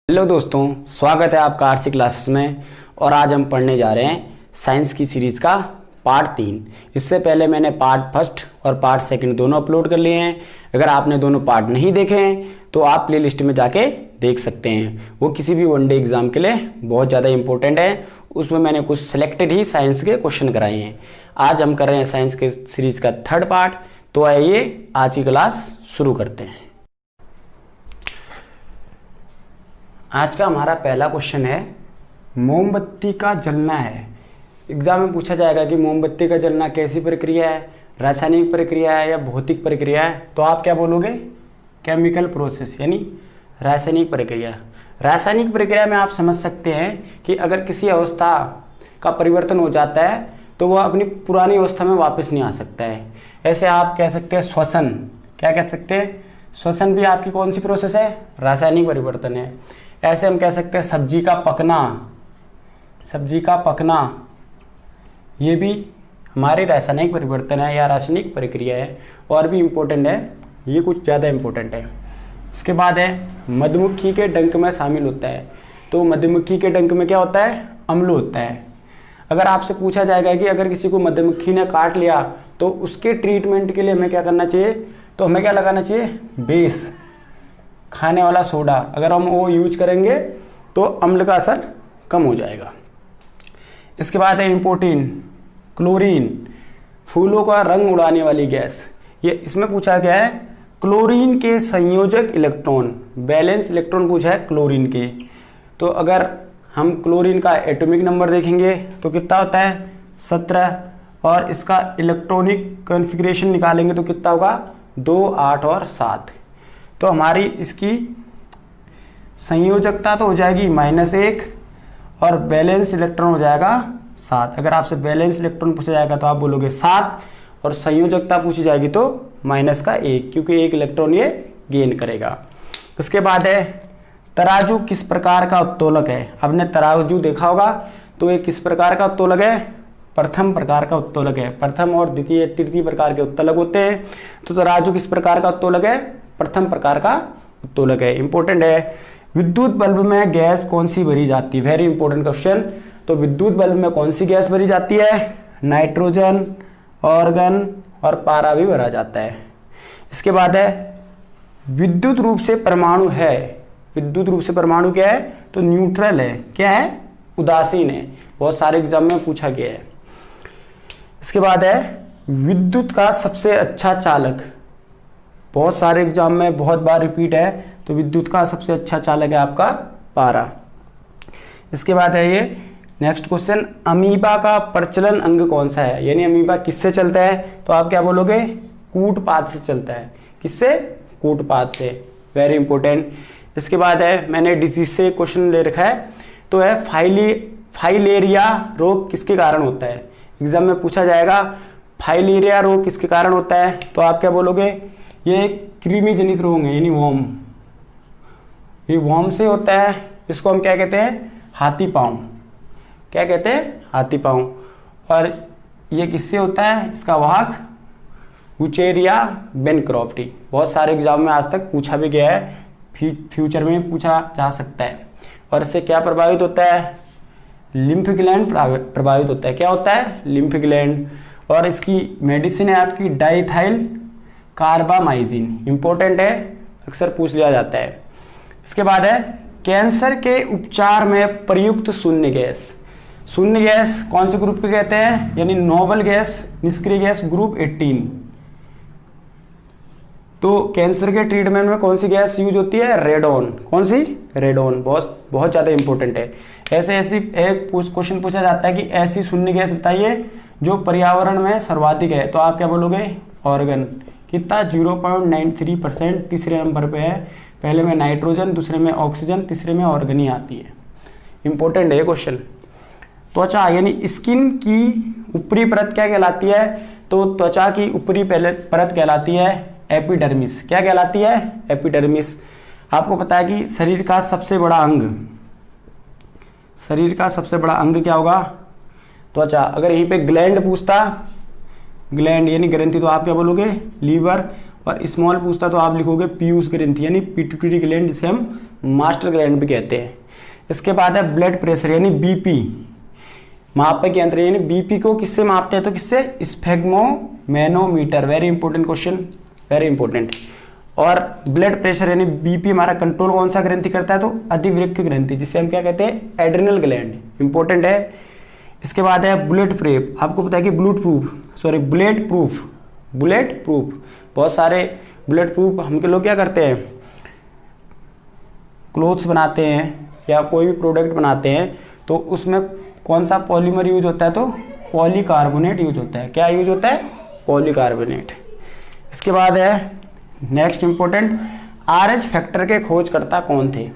Hello दोस्तों, स्वागत है आपका आरसी क्लासेस में। और आज हम पढ़ने जा रहे हैं साइंस की सीरीज़ का पार्ट 3। इससे पहले मैंने पार्ट फर्स्ट और पार्ट सेकंड दोनों अपलोड कर लिए हैं। अगर आपने दोनों पार्ट नहीं देखे हैं तो आप प्लेलिस्ट में जाके देख सकते हैं। वो किसी भी वनडे एग्ज़ाम के लिए बहुत ज़्यादा इंपॉर्टेंट है। उसमें मैंने कुछ सिलेक्टेड ही साइंस के क्वेश्चन कराए हैं। आज हम कर रहे हैं साइंस के सीरीज़ का थर्ड पार्ट। तो आइए आज की क्लास शुरू करते हैं। आज का हमारा पहला क्वेश्चन है, मोमबत्ती का जलना है। एग्जाम में पूछा जाएगा कि मोमबत्ती का जलना कैसी प्रक्रिया है, रासायनिक प्रक्रिया है या भौतिक प्रक्रिया है। तो आप क्या बोलोगे? केमिकल प्रोसेस, यानी रासायनिक प्रक्रिया। रासायनिक प्रक्रिया में आप समझ सकते हैं कि अगर किसी अवस्था का परिवर्तन हो जाता है तो वह अपनी पुरानी अवस्था में वापस नहीं आ सकता है। ऐसे आप कह सकते हैं श्वसन। क्या कह सकते हैं? श्वसन भी आपकी कौन सी प्रोसेस है? रासायनिक परिवर्तन है। ऐसे हम कह सकते हैं सब्जी का पकना। सब्जी का पकना ये भी हमारे रासायनिक परिवर्तन है या रासायनिक प्रक्रिया है। और भी इम्पोर्टेंट है, ये कुछ ज़्यादा इम्पोर्टेंट है। इसके बाद है मधुमक्खी के डंक में शामिल होता है। तो मधुमक्खी के डंक में क्या होता है? अम्ल होता है। अगर आपसे पूछा जाएगा कि अगर किसी को मधुमक्खी ने काट लिया तो उसके ट्रीटमेंट के लिए हमें क्या करना चाहिए, तो हमें क्या लगाना चाहिए? बेस, खाने वाला सोडा। अगर हम वो यूज करेंगे तो अम्ल का असर कम हो जाएगा। इसके बाद है इम्पोर्टेंट क्लोरीन, फूलों का रंग उड़ाने वाली गैस। ये इसमें पूछा गया है क्लोरीन के संयोजक इलेक्ट्रॉन, बैलेंस इलेक्ट्रॉन पूछा है क्लोरीन के। तो अगर हम क्लोरीन का एटॉमिक नंबर देखेंगे तो कितना होता है? 17। और इसका इलेक्ट्रॉनिक कॉन्फ़िगरेशन निकालेंगे तो कितना होगा? 2, 8 और 7। तो हमारी इसकी संयोजकता तो हो जाएगी -1 और बैलेंस इलेक्ट्रॉन हो जाएगा 7। अगर आपसे बैलेंस इलेक्ट्रॉन पूछा जाएगा तो आप बोलोगे 7 और संयोजकता पूछी जाएगी तो -1, क्योंकि 1 इलेक्ट्रॉन ये गेन करेगा। इसके बाद है तराजू किस प्रकार का उत्तोलक है। आपने तराजू देखा होगा, तो ये किस प्रकार का उत्तोलक है? प्रथम प्रकार का उत्तोलक है। प्रथम और द्वितीय तृतीय प्रकार के उत्तोलक होते हैं। तो तराजू किस प्रकार का उत्तोलक है? प्रथम प्रकार का उत्तोलक है। इंपॉर्टेंट है विद्युत बल्ब में गैस कौन सी भरी जाती है? Very important question. तो विद्युत बल्ब में कौन सी गैस भरी जाती है? नाइट्रोजन, ऑर्गन और पारा भी भरा जाता है। इसके बाद है विद्युत रूप से परमाणु है। विद्युत रूप से परमाणु क्या है? तो न्यूट्रल है। क्या है? उदासीन है। बहुत सारे एग्जाम में पूछा गया है। इसके बाद है विद्युत का सबसे अच्छा चालक। बहुत सारे एग्जाम में बहुत बार रिपीट है। तो विद्युत का सबसे अच्छा चालक है आपका पारा। इसके बाद है ये नेक्स्ट क्वेश्चन, अमीबा का प्रचलन अंग कौन सा है? यानी अमीबा किससे चलता है? तो आप क्या बोलोगे? कूटपाद से चलता है। किससे? कूटपाद से। Very important. इसके बाद है मैंने डिजीज से क्वेश्चन ले रखा है, तो है फाइलेरिया रोग किसके कारण होता है? एग्जाम में पूछा जाएगा फाइलेरिया रोग किसके कारण होता है? तो आप क्या बोलोगे? ये कृमि जनित रोग है, यानी वॉर्म। ये वॉर्म से होता है। इसको हम क्या कहते हैं? हाथी पांव। क्या कहते हैं? हाथी पांव। और ये किससे होता है? इसका वाहक वुचेरिया बेनक्रॉफ्टी। बहुत सारे एग्जाम में आज तक पूछा भी गया है, फ्यूचर में पूछा जा सकता है। और इससे क्या प्रभावित होता है? लिम्फ ग्लैंड प्रभावित होता है। क्या होता है? Lymph gland. और इसकी मेडिसिन है आपकी डाइथाइल कार्बामाइजिन। इंपॉर्टेंट है, अक्सर पूछ लिया जाता है। इसके बाद है कैंसर के उपचार में प्रयुक्त शून्य गैस। शून्य गैस कौन से ग्रुप के कहते हैं? यानी नोबल गैस, निष्क्रिय गैस, ग्रुप 18। तो कैंसर के ट्रीटमेंट में कौन सी गैस यूज होती है? रेडोन। कौन सी? रेडोन। बहुत ज़्यादा इंपॉर्टेंट है। ऐसे एक क्वेश्चन पूछा जाता है कि ऐसी शून्य गैस बताइए जो पर्यावरण में सर्वाधिक है। तो आप क्या बोलोगे? ऑर्गन। कितना? 0.93%। तीसरे नंबर पे है। पहले में नाइट्रोजन, दूसरे में ऑक्सीजन, तीसरे में ऑर्गन ही आती है। इंपॉर्टेंट है ये क्वेश्चन। त्वचा यानी स्किन की ऊपरी परत क्या कहलाती है? तो त्वचा की ऊपरी परत कहलाती है एपिडर्मिस। क्या कहलाती है? एपिडर्मिस। आपको पता है कि शरीर का सबसे बड़ा अंग क्या होगा? त्वचा। अगर यहीं पे ग्लैंड पूछता, ग्लैंड यानी ग्रंथि, तो आप क्या बोलोगे? लीवर। और स्मॉल पूछता तो आप लिखोगे पीयूष ग्रंथि यानी पिट्यूटरी ग्लैंड, जिसे हम मास्टर ग्लैंड भी कहते हैं। इसके बाद है ब्लड प्रेशर यानी बीपी, मापक यंत्र यानी बीपी को किससे मापते हैं, तो किससे, sphygmomanometer. Very important question, very important. और ब्लड प्रेशर यानी बीपी हमारा कंट्रोल कौन सा ग्रंथि करता है, तो अधिवृक्क ग्रंथि, जिसे हम क्या कहते हैं, एड्रिनल ग्लैंड, इंपॉर्टेंट है। इसके बाद है बुलेट प्रूफ, आपको पता है कि बुलेट प्रूफ, बहुत सारे बुलेट प्रूफ हम लोग क्या करते हैं, क्लोथ्स बनाते हैं या कोई भी प्रोडक्ट बनाते हैं, तो उसमें कौन सा पॉलीमर यूज होता है, तो पॉलीकार्बोनेट यूज होता है। क्या यूज होता है, पॉलीकार्बोनेट। इसके बाद है नेक्स्ट इंपॉर्टेंट, आरएच फैक्टर के खोजकर्ता कौन थे।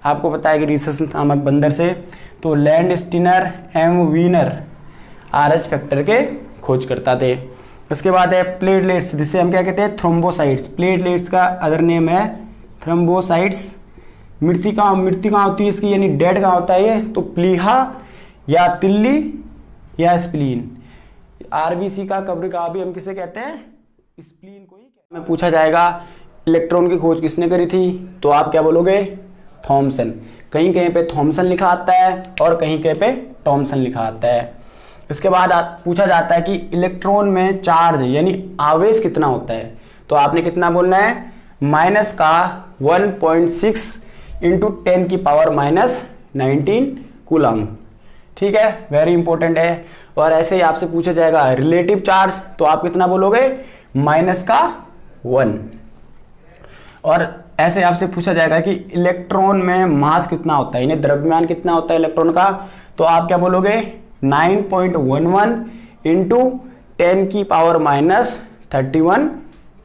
आपको पता है कि रीसस नामक बंदर से, तो Landsteiner, M Wiener Rh factor के खोजकर्ता थे। इसके बाद है प्लेटलेट्स, जिसे हम क्या कहते हैं, थ्रोम्बोसाइट्स। प्लेटलेट्स का अदर नेम है थ्रोम्बोसाइट्स। मृत्यु कहाँ होती है इसकी, यानी डेड कहाँ होता है ये, तो प्लीहा या तिल्ली या स्प्लीन। आरबीसी का कब्रिगाह भी हम किसे कहते हैं, स्प्लीन को ही। में पूछा जाएगा इलेक्ट्रॉन की खोज किसने करी थी, तो आप क्या बोलोगे, थॉमसन। कहीं कहीं पे थॉमसन लिखा आता है और कहीं कहीं पे टॉमसन लिखा आता है। इसके बाद पूछा जाता है कि इलेक्ट्रॉन में चार्ज यानी आवेश कितना होता है, तो आपने कितना बोलना है, माइनस का 1.6 इंटू 10 की पावर माइनस 19 कूलम। ठीक है, वेरी इंपॉर्टेंट है। और ऐसे ही आपसे पूछा जाएगा रिलेटिव चार्ज, तो आप कितना बोलोगे, माइनस का 1। और ऐसे आपसे पूछा जाएगा कि इलेक्ट्रॉन में मास कितना होता है, यानी द्रव्यमान कितना होता है इलेक्ट्रॉन का, तो आप क्या बोलोगे, 9.11 इंटू 10 की power minus 31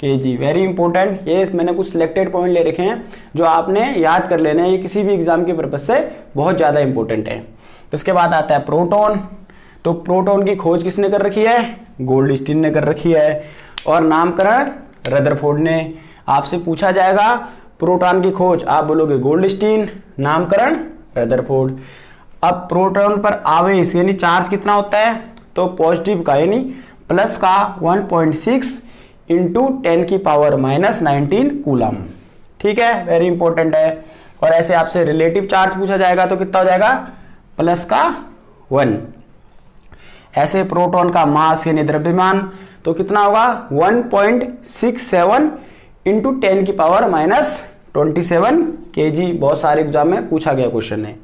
kg। Very important. ये मैंने कुछ सिलेक्टेड पॉइंट ले रखे हैं जो आपने याद कर लेना है, ये किसी भी एग्जाम के पर्पज से बहुत ज्यादा इंपॉर्टेंट है। इसके बाद आता है प्रोटॉन। तो प्रोटॉन की खोज किसने कर रखी है, गोल्डस्टीन ने कर रखी है, और नामकरण रदरफोर्ड ने। आपसे पूछा जाएगा प्रोटॉन की खोज, आप बोलोगे गोल्डस्टीन, नामकरण रदरफोर्ड। अब प्रोटॉन पर आवेश यानी चार्ज कितना होता है, तो पॉजिटिव का यानी प्लस का 1.6 इंटू 10 की पावर माइनस 19 कूलम। ठीक है, वेरी इंपॉर्टेंट है। और ऐसे आपसे रिलेटिव चार्ज पूछा जाएगा तो कितना हो जाएगा, प्लस का 1। ऐसे प्रोटॉन का मास यानी द्रव्यमान तो कितना होगा, 1.67 इंटू 10 की पावर माइनस 27 kg। बहुत सारे एग्जाम में पूछा गया क्वेश्चन है।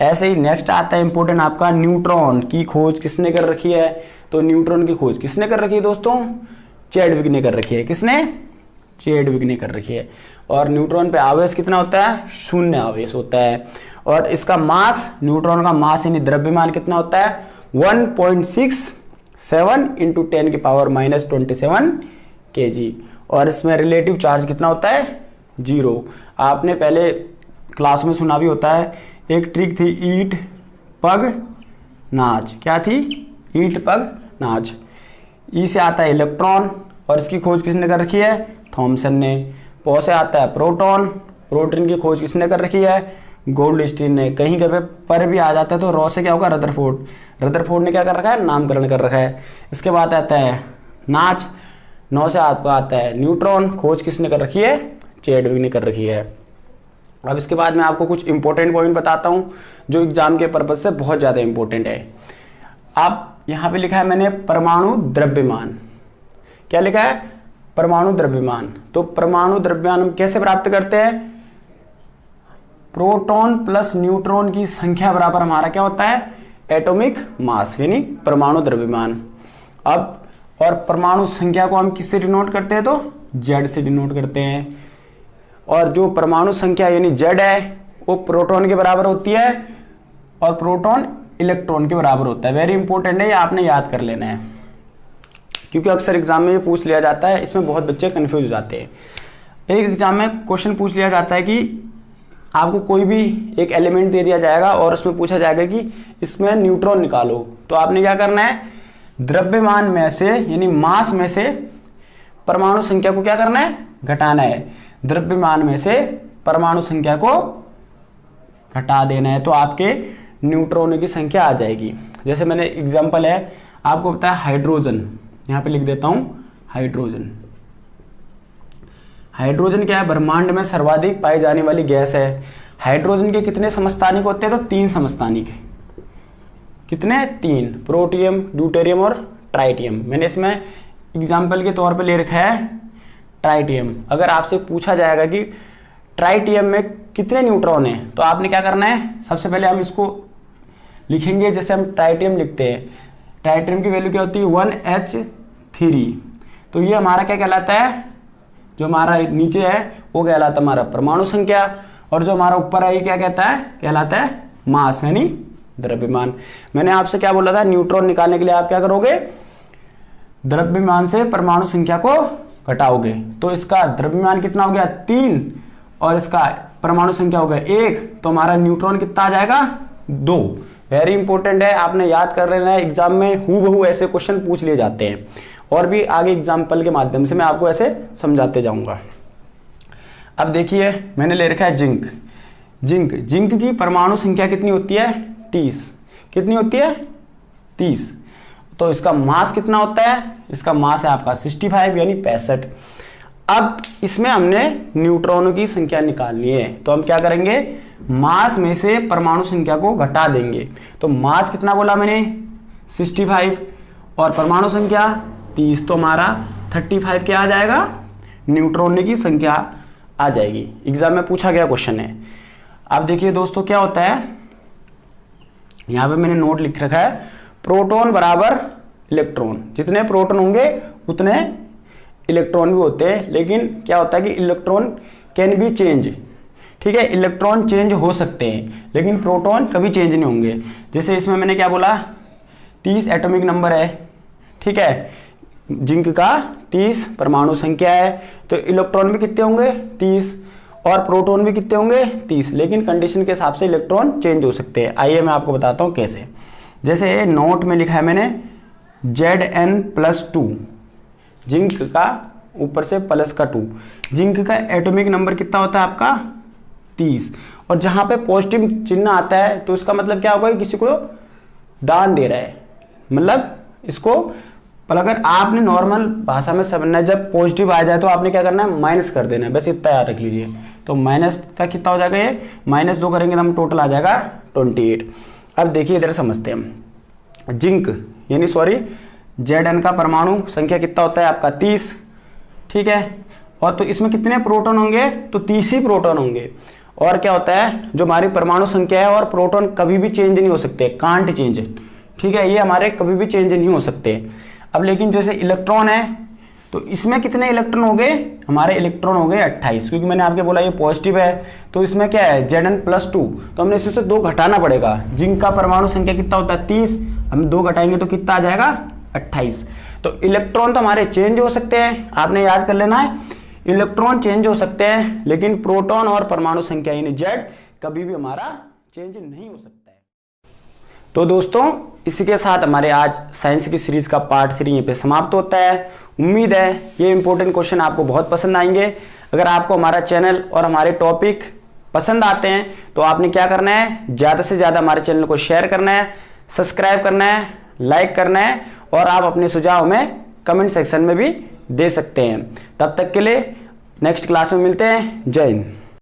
ऐसे ही नेक्स्ट आता है इंपॉर्टेंट आपका, न्यूट्रॉन की खोज किसने कर रखी है, तो न्यूट्रॉन की खोज किसने कर रखी है दोस्तों, चैडविक ने कर रखी है। किसने, चैडविक ने कर रखी है। और न्यूट्रॉन पे आवेश कितना होता है, शून्य आवेश होता है। और इसका मास, न्यूट्रॉन का मास यानी द्रव्यमान कितना होता है, 1.67 इंटू 10 की पावर माइनस 27 kg। और इसमें रिलेटिव चार्ज कितना होता है, 0। आपने पहले क्लास में सुना भी होता है, एक ट्रिक थी ईट पग नाच। क्या थी, ईट पग नाच। ई से आता है इलेक्ट्रॉन, और इसकी खोज किसने कर रखी है, थॉमसन ने। पौ से आता है प्रोटॉन, प्रोटॉन की खोज किसने कर रखी है, गोल्डस्टीन ने। कहीं कहीं पर भी आ जाता है तो रॉ से क्या होगा, रदरफोर्ड। रदरफोर्ड ने क्या कर रखा है, नामकरण कर रखा है। इसके बाद आता है नाच, 9 से आपका आता है न्यूट्रॉन, खोज किसने कर रखी है, चैडविक ने कर रखी है। अब इसके बाद मैं आपको कुछ इंपॉर्टेंट पॉइंट बताता हूं जो एग्जाम के पर्पज से बहुत ज्यादा इंपॉर्टेंट है। आप यहां पे लिखा है मैंने परमाणु द्रव्यमान। क्या लिखा है, परमाणु द्रव्यमान। तो परमाणु द्रव्यमान हम कैसे प्राप्त करते हैं, प्रोटॉन प्लस न्यूट्रॉन की संख्या बराबर हमारा क्या होता है, एटॉमिक मास, यानी परमाणु द्रव्यमान। अब और परमाणु संख्या को हम किससे डिनोट करते हैं, तो Z से डिनोट करते हैं। और जो परमाणु संख्या यानी Z है वो प्रोटॉन के बराबर होती है, और प्रोटॉन इलेक्ट्रॉन के बराबर होता है। वेरी इंपॉर्टेंट है, ये आपने याद कर लेना है, क्योंकि अक्सर एग्जाम में ये पूछ लिया जाता है। इसमें बहुत बच्चे कंफ्यूज हो जाते हैं। एक एग्जाम में क्वेश्चन पूछ लिया जाता है कि आपको कोई भी एक एलिमेंट दे दिया जाएगा और उसमें पूछा जाएगा कि इसमें न्यूट्रॉन निकालो, तो आपने क्या करना है, द्रव्यमान में से यानी मास में से परमाणु संख्या को क्या करना है, घटाना है। द्रव्यमान में से परमाणु संख्या को घटा देना है, तो आपके न्यूट्रॉन की संख्या आ जाएगी। जैसे मैंने एग्जांपल है आपको पता है हाइड्रोजन, यहां पे लिख देता हूं हाइड्रोजन। हाइड्रोजन क्या है, ब्रह्मांड में सर्वाधिक पाई जाने वाली गैस है। हाइड्रोजन के कितने समस्थानिक होते हैं, तो 3 समस्थानिक। कितने, 3, प्रोटियम, ड्यूटेरियम और ट्राइटियम। मैंने इसमें एग्जाम्पल के तौर पे ले रखा है ट्राइटियम। अगर आपसे पूछा जाएगा कि ट्राइटियम में कितने न्यूट्रॉन हैं, तो आपने क्या करना है, सबसे पहले हम इसको लिखेंगे जैसे हम ट्राइटियम लिखते हैं। ट्राइटियम की वैल्यू क्या होती है, 1H3। तो ये हमारा क्या कहलाता है, जो हमारा नीचे है वो कहलाता है हमारा परमाणु संख्या, और जो हमारा ऊपर है ये क्या कहता है, कहलाता है मास यानी द्रव्यमान। मैंने आपसे क्या बोला था, न्यूट्रॉन निकालने के लिए आप क्या करोगे, द्रव्यमान से परमाणु संख्या को घटाओगे। तो इसका द्रव्यमान कितना हो गया, 3, और इसका परमाणु संख्या हो गया 1, तो हमारा न्यूट्रॉन कितना आ जाएगा, 2। वेरी इंपॉर्टेंट है, आपने याद कर लेना है, एग्जाम में हूबहू ऐसे क्वेश्चन पूछ लिए जाते हैं, और भी आगे एग्जाम्पल के माध्यम से मैं आपको ऐसे समझाते जाऊंगा। अब देखिए मैंने ले रखा है जिंक। जिंक की परमाणु संख्या कितनी होती है, 30। कितनी होती है, 30। तो इसका मास कितना होता है, इसका मास है आपका 65 यानी 65। अब इसमें हमने न्यूट्रॉनों की संख्या निकालनी है, तो हम क्या करेंगे, मास में से परमाणु संख्या को घटा देंगे। तो मास कितना बोला मैंने, 65, और परमाणु संख्या 30, तो हमारा 35 क्या आ जाएगा, न्यूट्रॉन की संख्या आ जाएगी। एग्जाम में पूछा गया क्वेश्चन है। अब देखिए दोस्तों क्या होता है, यहां पे मैंने नोट लिख रखा है, प्रोटॉन बराबर इलेक्ट्रॉन। जितने प्रोटॉन होंगे उतने इलेक्ट्रॉन भी होते हैं, लेकिन क्या होता है कि इलेक्ट्रॉन कैन बी चेंज। ठीक है, इलेक्ट्रॉन चेंज हो सकते हैं, लेकिन प्रोटॉन कभी चेंज नहीं होंगे। जैसे इसमें मैंने क्या बोला, 30 एटॉमिक नंबर है। ठीक है, जिंक का 30 परमाणु संख्या है, तो इलेक्ट्रॉन भी कितने होंगे, 30, और प्रोटॉन भी कितने होंगे, 30, लेकिन कंडीशन के हिसाब से इलेक्ट्रॉन चेंज हो सकते हैं। आइए मैं आपको बताता हूं कैसे। जैसे नोट में लिखा है मैंने Zn+2, जिंक का ऊपर से प्लस का 2। जिंक का एटॉमिक नंबर कितना होता है आपका, 30, और जहां पे पॉजिटिव चिन्ह आता है तो इसका मतलब क्या होगा, किसी को दान दे रहा है, मतलब इसको। पर अगर आपने नॉर्मल भाषा में समझना है, जब पॉजिटिव आ जाए तो आपने क्या करना है, माइनस कर देना है, बस इतना याद रख लीजिए। तो माइनस का कितना हो जाएगा, ये -2 करेंगे तो हम टोटल आ जाएगा 28। अब देखिए इधर समझते हैं हम। जिंक यानी सॉरी Zn का परमाणु संख्या कितना होता है आपका, 30। ठीक है, और तो इसमें कितने प्रोटॉन होंगे, तो 30 ही प्रोटॉन होंगे। और क्या होता है, जो हमारी परमाणु संख्या है और प्रोटॉन कभी भी चेंज नहीं हो सकते, कांट चेंज। ठीक है, ये हमारे कभी भी चेंज नहीं हो सकते। अब लेकिन जैसे इलेक्ट्रॉन है, तो इसमें कितने इलेक्ट्रॉन हो गए, हमारे इलेक्ट्रॉन हो गए 28, क्योंकि मैंने आपके बोला ये पॉजिटिव है, तो इसमें क्या है Zn+2, तो हमने इसमें से 2 घटाना पड़ेगा। जिंक का परमाणु संख्या कितना होता है, 30, हम 2 घटाएंगे तो कितना आ जाएगा, 28। तो इलेक्ट्रॉन तो हमारे चेंज हो सकते हैं, आपने याद कर लेना है, इलेक्ट्रॉन चेंज हो सकते हैं, लेकिन प्रोटॉन और परमाणु संख्या यानी Z कभी भी हमारा चेंज नहीं हो सकता है। तो दोस्तों इसी के साथ हमारे आज साइंस की सीरीज का पार्ट 3 यहीं पे समाप्त होता है। उम्मीद है ये इंपॉर्टेंट क्वेश्चन आपको बहुत पसंद आएंगे। अगर आपको हमारा चैनल और हमारे टॉपिक पसंद आते हैं तो आपने क्या करना है, ज़्यादा से ज़्यादा हमारे चैनल को शेयर करना है, सब्सक्राइब करना है, लाइक करना है, और आप अपने सुझाव में कमेंट सेक्शन में भी दे सकते हैं। तब तक के लिए नेक्स्ट क्लास में मिलते हैं। जय हिंद।